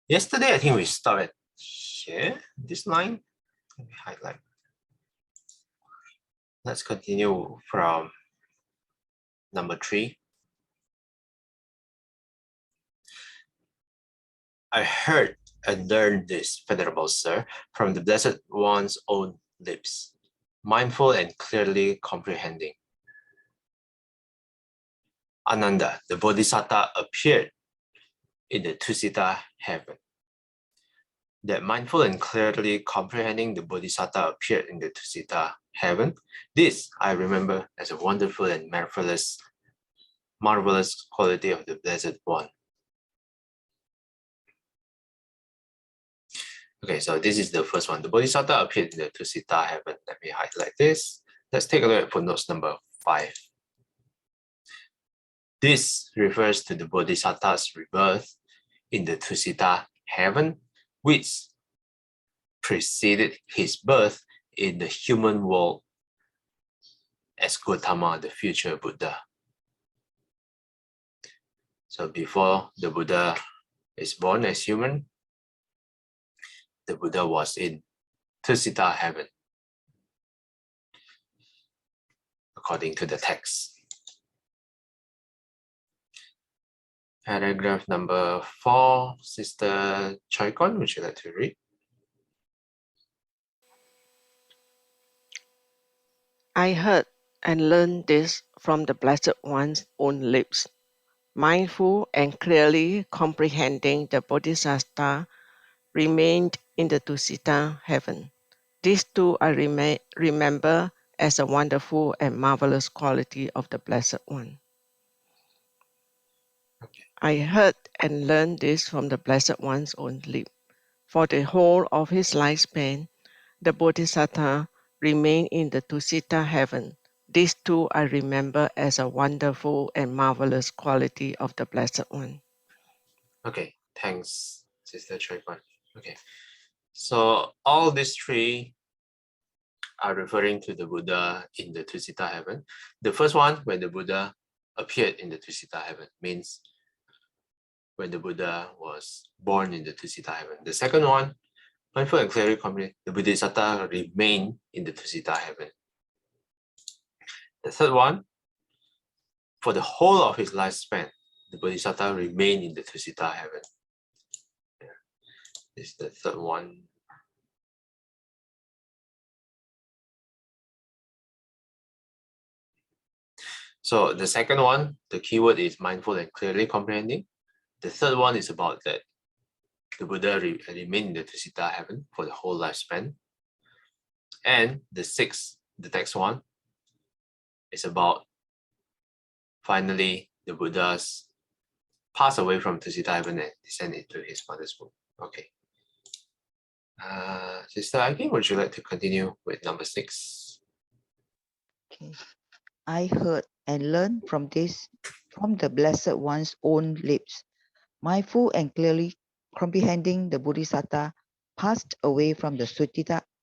Yesterday, I think we stopped at here, this line. Let me highlight. Let's continue from number 3. I heard and learned this, Venerable Sir, from the Blessed One's own lips, mindful and clearly comprehending. Ananda, the Bodhisattva, appeared in the Tusita heaven. That mindful and clearly comprehending the Bodhisattva appeared in the Tusita heaven. This I remember as a wonderful and marvelous quality of the Blessed One. Okay, so this is the first one. The Bodhisattva appeared in the Tusita heaven. Let me highlight this. Let's take a look at footnotes number 5. This refers to the Bodhisattva's rebirth in the Tusita heaven, which preceded his birth in the human world as Gautama, the future Buddha. So before the Buddha is born as human, the Buddha was in Tusita heaven, according to the text. Paragraph number 4, Sister Choikon, would you like to read? I heard and learned this from the Blessed One's own lips, mindful and clearly comprehending the Bodhisattva remained in the Tusita heaven. These two I remember as a wonderful and marvelous quality of the Blessed One. Okay. I heard and learned this from the Blessed One's own lip. For the whole of his lifespan, the Bodhisattva remained in the Tusita heaven. These two I remember as a wonderful and marvelous quality of the Blessed One. Okay, thanks, Sister Choikon. Okay, so all these 3 are referring to the Buddha in the Tusita heaven. The first one, when the Buddha appeared in the Tusita heaven, means when the Buddha was born in the Tusita heaven. The second one, mindful and clearly comprehend, the Bodhisattva remained in the Tusita heaven. The third one, for the whole of his lifespan, the Bodhisattva remained in the Tusita heaven. Yeah. This is the third one. So the second one, the keyword is mindful and clearly comprehending. The third one is about that the Buddha remained in the Tusita heaven for the whole lifespan. And the next one, is about finally the Buddha's pass away from Tusita heaven and descend into his mother's womb. Okay. Sister Aggie, would you like to continue with number 6? Okay. I heard and learned from this from the Blessed One's own lips, mindful and clearly comprehending the Bodhisattva passed away from the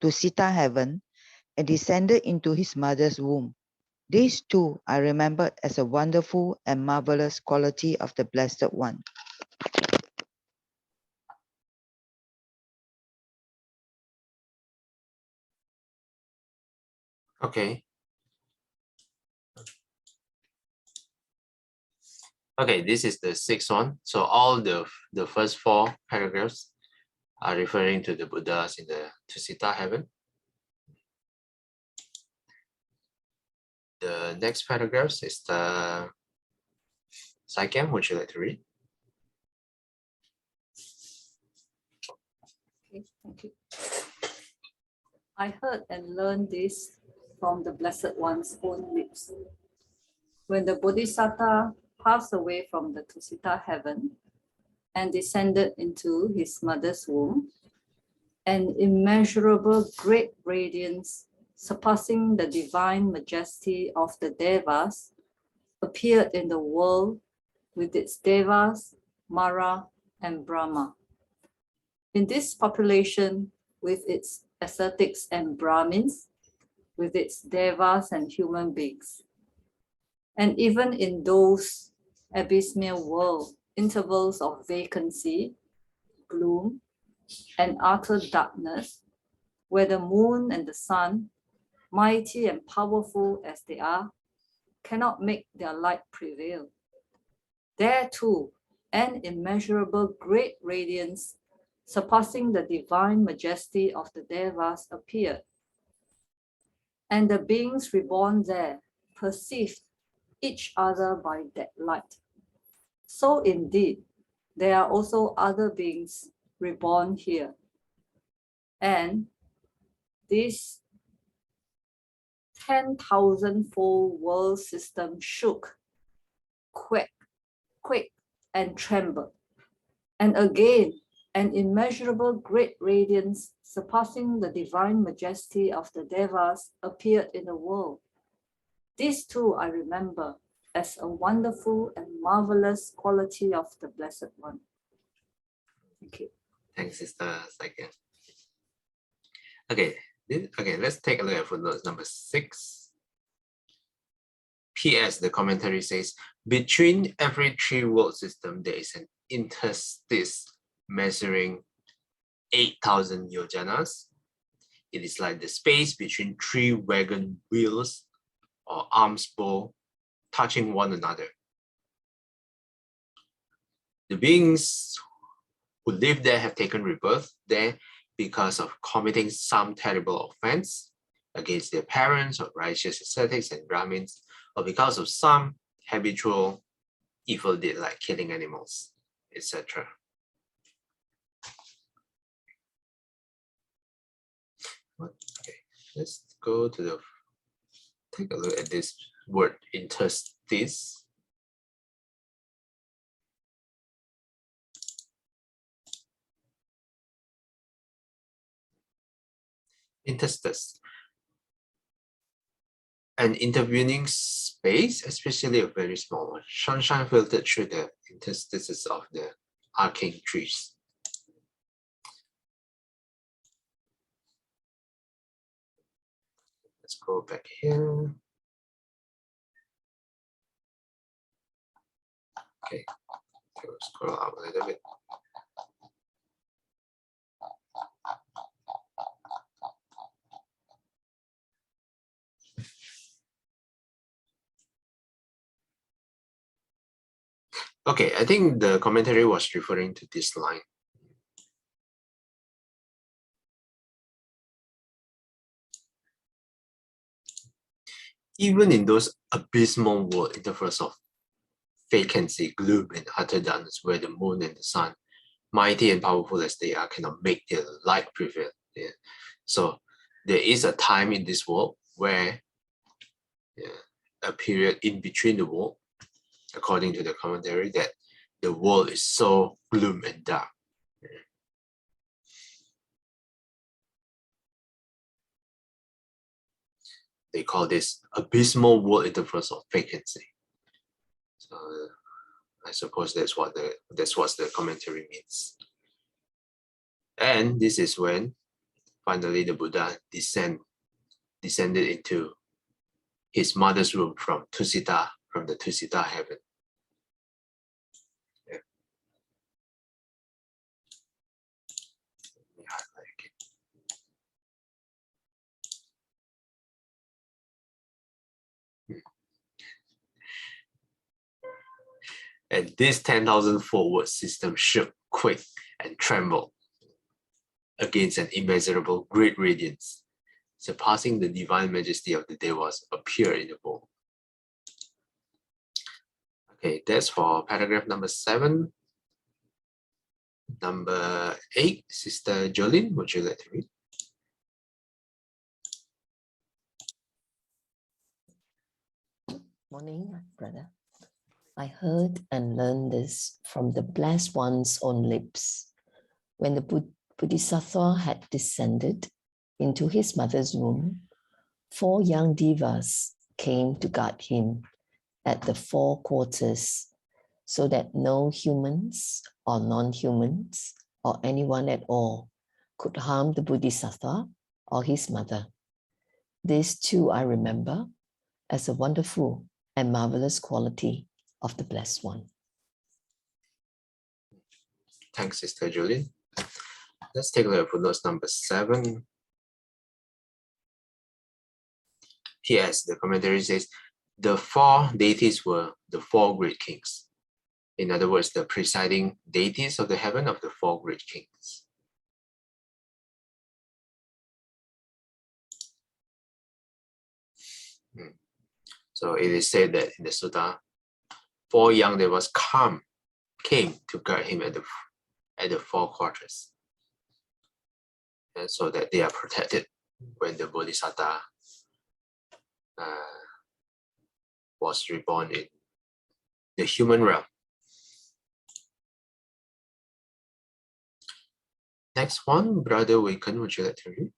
Tusita heaven and descended into his mother's womb. These two I remembered as a wonderful and marvelous quality of the Blessed One. Okay. Okay, this is the 6th one. So all the first 4 paragraphs are referring to the Buddhas in the Tusita heaven. The next paragraphs is the Saikyam. Would you like to read? Okay, thank you. I heard and learned this from the Blessed One's own lips. When the Bodhisattva passed away from the Tusita heaven and descended into his mother's womb, an immeasurable great radiance surpassing the divine majesty of the Devas appeared in the world with its Devas, Mara, and Brahma. In this population, with its ascetics and Brahmins, with its Devas and human beings, and even in those abysmal world intervals of vacancy, gloom and utter darkness, where the moon and the sun, mighty and powerful as they are, cannot make their light prevail. There too, an immeasurable great radiance, surpassing the divine majesty of the Devas, appeared. And the beings reborn there perceived each other by that light. So indeed, there are also other beings reborn here. And this 10,000-fold world system shook, quaked, and trembled. And again, an immeasurable great radiance surpassing the divine majesty of the Devas appeared in the world. This too I remember as a wonderful and marvelous quality of the Blessed One. Thank you. Thanks, Sister Saiken. Okay, let's take a look at footnote number 6. P.S. The commentary says, between every 3 world system, there is an interstice measuring 8,000 yojanas. It is like the space between 3 wagon wheels or arms bow touching one another. The beings who live there have taken rebirth there because of committing some terrible offense against their parents or righteous ascetics and Brahmins, or because of some habitual evil deed like killing animals, etc. Okay, let's go to take a look at this word interstice. Interstice, an intervening space, especially a very small one. Sunshine filtered through the interstices of the arcane trees. Let's go back here. Okay, so scroll up a little bit. Okay, I think the commentary was referring to this line. Even in those abysmal world intervals of vacancy, gloom, and utter darkness, where the moon and the sun, mighty and powerful as they are, cannot make their light prevail. Yeah. So there is a time in this world where a period in between the world, according to the commentary, that the world is so gloom and dark. They call this abysmal world intervals of vacancy. So I suppose that's what the commentary means. And this is when finally the Buddha descended into his mother's womb from the Tusita heaven. Yeah. Let me highlight again. And this 10,000-fold word system shook, quaked, and trembled against an immeasurable great radiance, surpassing the divine majesty of the Devas, appeared in the world. Okay, that's for paragraph number 7. Number 8, Sister Jolene, would you like to read? Morning, brother. I heard and learned this from the Blessed One's own lips. When the Bodhisattva had descended into his mother's womb, 4 young devas came to guard him at the 4 quarters, so that no humans or non-humans or anyone at all could harm the Bodhisattva or his mother. This too I remember as a wonderful and marvelous quality of the Blessed One. Thanks, Sister Jolene. Let's take a look at footnote number 7. P.S. The commentary says the 4 deities were the 4 great kings. In other words, the presiding deities of the heaven of the 4 great kings. So it is said that in the sutta, 4 young devas came to guard him at the 4 quarters, and so that they are protected when the bodhisattva was reborn in the human realm. Next one, Brother Waken, would you like to read?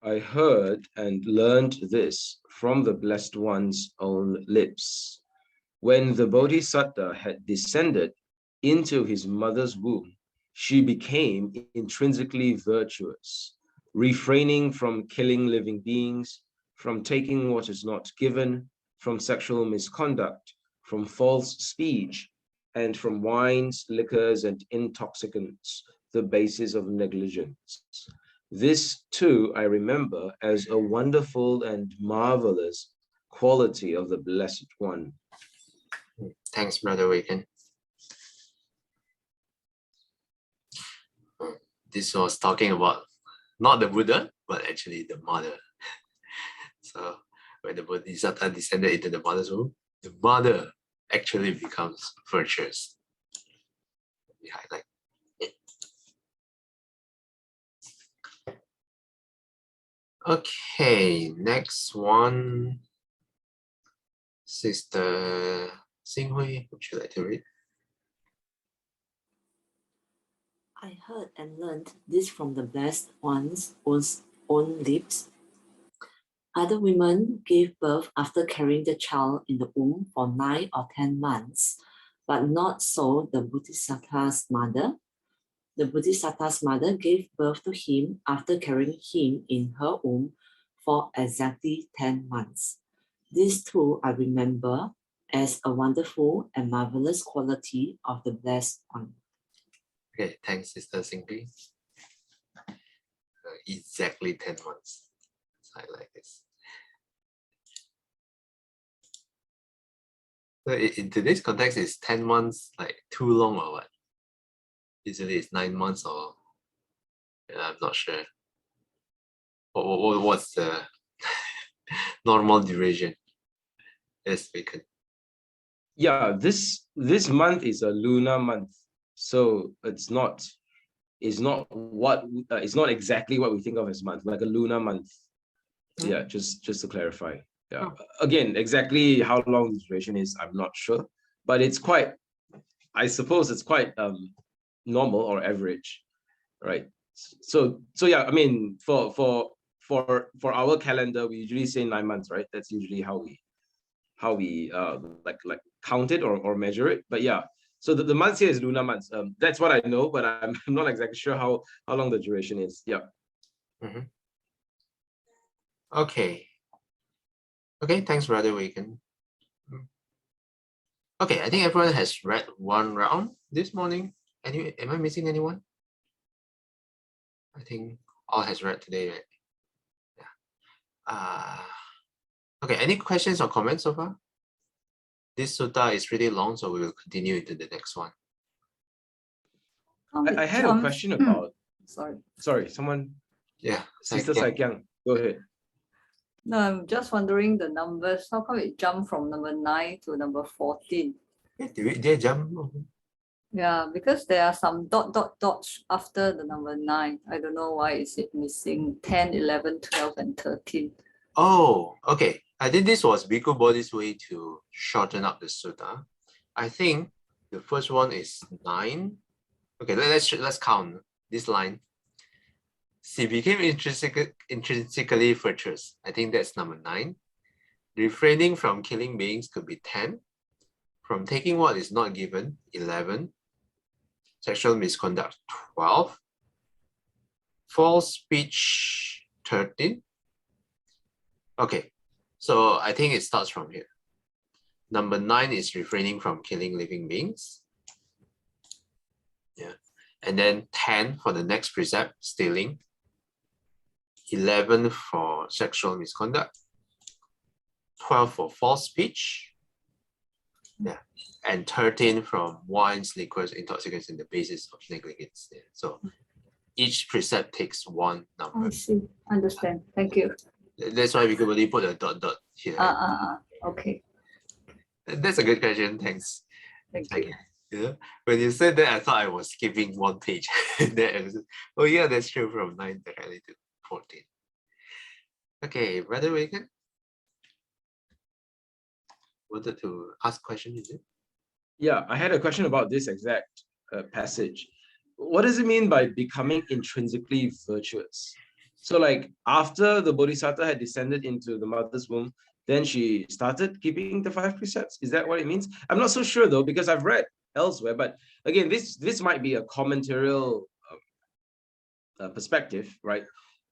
I heard and learned this from the Blessed One's own lips. When the Bodhisattva had descended into his mother's womb, she became intrinsically virtuous, refraining from killing living beings, from taking what is not given, from sexual misconduct, from false speech, and from wines, liquors, and intoxicants, the basis of negligence. This too I remember as a wonderful and marvelous quality of the Blessed One. Thanks, Brother Waken. This was talking about not the Buddha, but actually the mother. So when the Bodhisattva descended into the mother's womb, the mother actually becomes virtuous. We highlight it. Okay, next one. Sister Xinghui, would you like to read? I heard and learned this from the Blessed One's own lips. Other women gave birth after carrying the child in the womb for 9 or 10 months, but not so the Bodhisattva's mother. The Bodhisattva's mother gave birth to him after carrying him in her womb for exactly 10 months. This too I remember as a wonderful and marvelous quality of the Blessed One. Okay, thanks, Sister Xinghui. Exactly 10 months. So I like this. So in today's context, is 10 months like too long or what? Usually it's 9 months or I'm not sure. What's the normal duration? Yes, we could. Yeah, this month is a lunar month, so it's not exactly what we think of as month, like a lunar month. Yeah, just to clarify. Yeah, again, exactly how long the duration is, I'm not sure, but it's quite, I suppose it's quite normal or average, right? So yeah, I mean, for our calendar, we usually say 9 months, right? That's usually how we like count it or measure it. But yeah, so the months here is lunar months. That's what I know, but I'm not exactly sure how long the duration is. Yeah. Mm-hmm. Okay, thanks, Brother Waken. Okay, I think everyone has read one round this morning. Anyway, am I missing anyone? I think all has read today, right? Yeah. Okay, any questions or comments so far? This sutta is really long, so we will continue into the next one. I had a question about. Sorry, someone. Yeah, Sister Saikyang, go ahead. No, I'm just wondering the numbers. How come it jumped from number 9 to number 14? Yeah, did they jump? Yeah, because there are some dots after the number 9. I don't know why is it missing 10, 11, 12, and 13. Oh, okay. I think this was Bhikkhu Bodhi's way to shorten up the sutta. I think the first one is 9. Okay, let's count this line. She became intrinsically virtuous. I think that's number 9. Refraining from killing beings could be 10. From taking what is not given, 11. Sexual misconduct, 12. False speech, 13. Okay, so I think it starts from here. Number 9 is refraining from killing living beings. Yeah. And then 10 for the next precept, stealing. 11 for sexual misconduct. 12 for false speech. Yeah. And 13 from wines, liquors, intoxicants, and the basis of negligence. Yeah. So each precept takes one number. I see. Understand. Thank you. That's why we could really put a dot here. Okay. That's a good question. Thanks. Thank Like, you. you know, when you said that, I thought I was skipping one page. Oh yeah, that's true, from 9 directly to 14. Okay, Brother Wagan, wanted to ask a question, is it? Yeah, I had a question about this exact passage. What does it mean by becoming intrinsically virtuous? So like after the Bodhisattva had descended into the mother's womb, then she started keeping the 5 precepts. Is that what it means? I'm not so sure though, because I've read elsewhere, but again, this might be a commentarial perspective, right?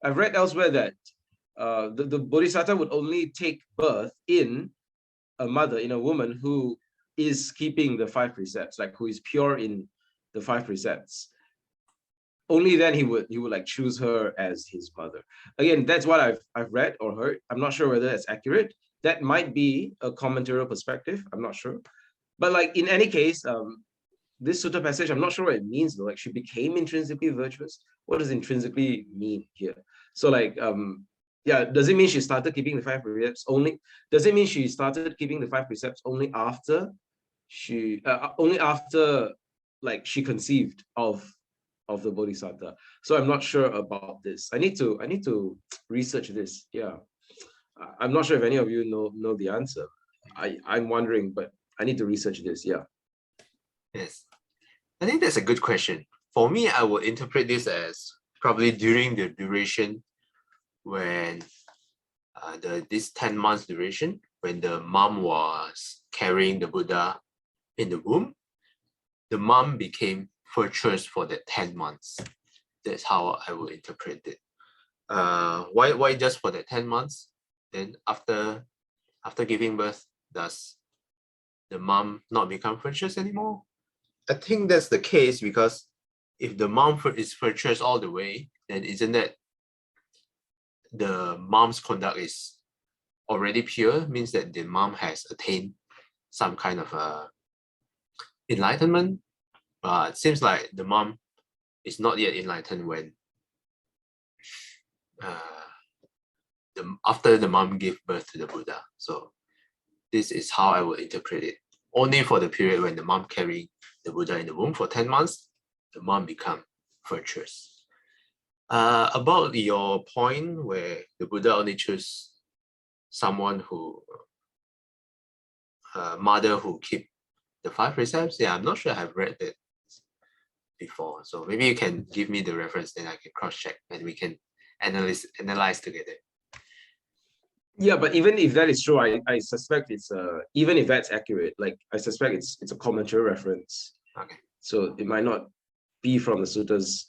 I've read elsewhere that the Bodhisattva would only take birth in a mother, in a woman who is keeping the 5 precepts, like who is pure in the 5 precepts. Only then he would like choose her as his mother. Again, that's what I've read or heard. I'm not sure whether that's accurate. That might be a commentarial perspective. I'm not sure. But like in any case, this sutta passage, I'm not sure what it means though. Like she became intrinsically virtuous. What does intrinsically mean here? So like yeah, does it mean she started keeping the 5 precepts only? Does it mean she started keeping the 5 precepts only after she like she conceived of the Bodhisattva? So I'm not sure about this. I need to research this. Yeah, I'm not sure if any of you know the answer. I'm wondering, but I need to research this. Yeah. Yes, I think that's a good question. For me, I would interpret this as probably during the duration when this 10 months duration, when the mom was carrying the Buddha in the womb, the mom became virtuous for that 10 months. That's how I would interpret it. Why just for that 10 months? Then after giving birth, does the mom not become virtuous anymore? I think that's the case, because if the mom is virtuous all the way, then isn't that the mom's conduct is already pure, means that the mom has attained some kind of enlightenment. But it seems like the mom is not yet enlightened when after the mom gave birth to the Buddha. So this is how I would interpret it. Only for the period when the mom carrying the Buddha in the womb for 10 months, the mom become virtuous. About your point where the Buddha only chose someone who, mother who keep the 5 precepts, yeah, I'm not sure I've read that before. So maybe you can give me the reference, then I can cross-check and we can analyze together. Yeah, but even if that is true, I suspect it's even if that's accurate, like I suspect it's a commentary reference. Okay. So it might not be from the suttas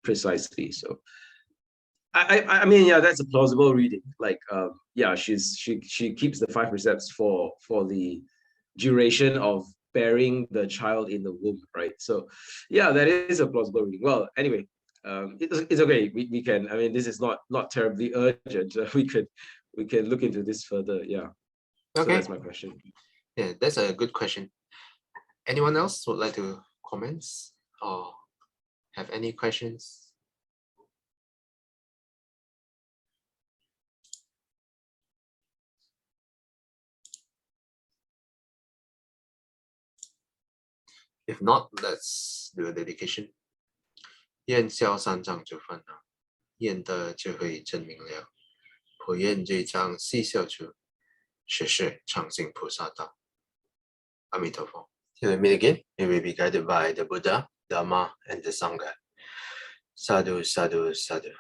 precisely. So I mean, yeah, that's a plausible reading. Like yeah, she keeps the 5 precepts for the duration of bearing the child in the womb, right? So yeah, that is a plausible reading. Well, anyway, it's okay. We can, I mean, this is not terribly urgent. We can look into this further. Yeah. Okay. So that's my question. Yeah, that's a good question. Anyone else would like to comment or have any questions? If not, let's do a dedication. 愿消三障诸烦恼，愿得智慧真明了。普愿这张细笑处，时时常行菩萨道。阿弥陀佛。Till we meet again, we will be guided by the Buddha, Dharma, and the Sangha. Sadhu, sadhu, sadhu.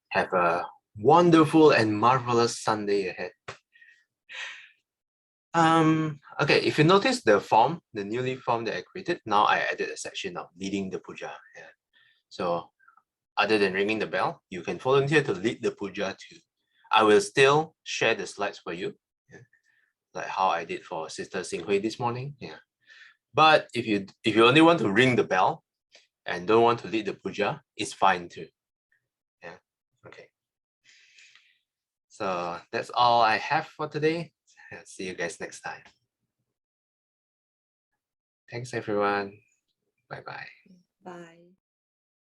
Have a wonderful and marvelous Sunday ahead. Okay, if you notice the form, the newly form that I created, now I added a section of leading the puja. Yeah. So other than ringing the bell, you can volunteer to lead the puja too. I will still share the slides for you. Yeah. like how I did for Sister Xinghui this morning. Yeah. But if you only want to ring the bell and don't want to lead the puja, it's fine too. Yeah. Okay. So that's all I have for today. See you guys next time. Thanks everyone. Bye bye. Bye.